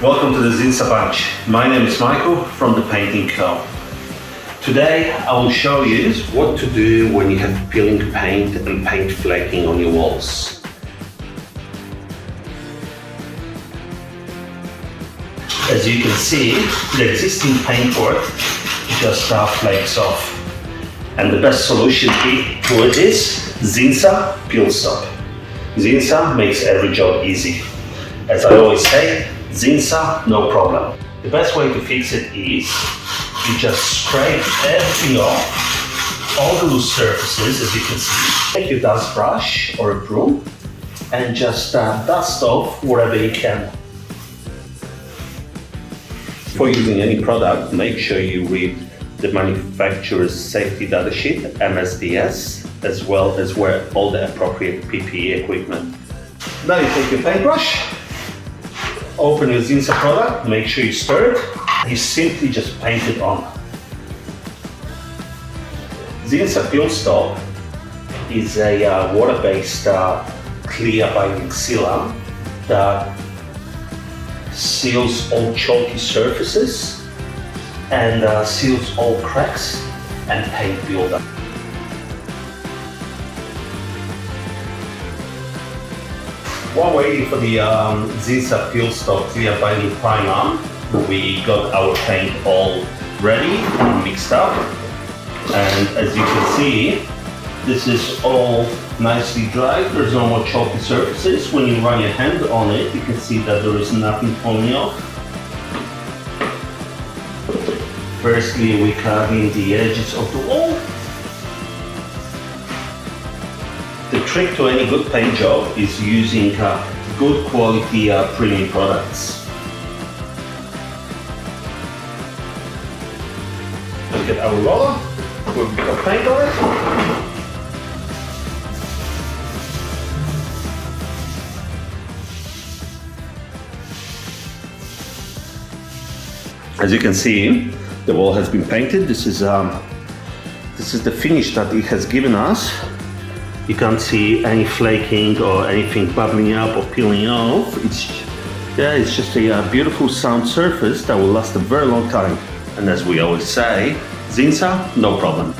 Welcome to the Zinsa Bunch. My name is Michael from the Painting Co. Today I will show you what to do when you have peeling paint and paint flaking on your walls. As you can see, the existing paintwork just flakes off. And the best solution for it is Zinsa Peel Stop. Zinsa makes every job easy. As I always say, Zinsa, no problem. The best way to fix it is you just scrape everything off, all the loose surfaces, as you can see. Take your dust brush or a broom and just dust off wherever you can. Before using any product, make sure you read the manufacturer's safety data sheet, MSDS, as well as wear all the appropriate PPE equipment. Now you take your paintbrush, open your Zinsa product, make sure you stir it, you simply just paint it on. Zinsa Peel Stop is a water-based clear binding sealer that seals all chalky surfaces and seals all cracks and paint buildup. While waiting for the Zinsa Peel Stop clear binding primer, we got our paint all ready and mixed up. And as you can see, this is all nicely dry. There's no more chalky surfaces. When you run your hand on it, you can see that there is nothing falling off. Firstly, we carve in the edges of the wall. The trick to any good paint job is using good quality premium products. Look at our roller, we've got paint on it. As you can see, the wall has been painted. This is the finish that it has given us. You can't see any flaking or anything bubbling up or peeling off. It's just a beautiful sound surface that will last a very long time. And as we always say, Zinsa, no problem.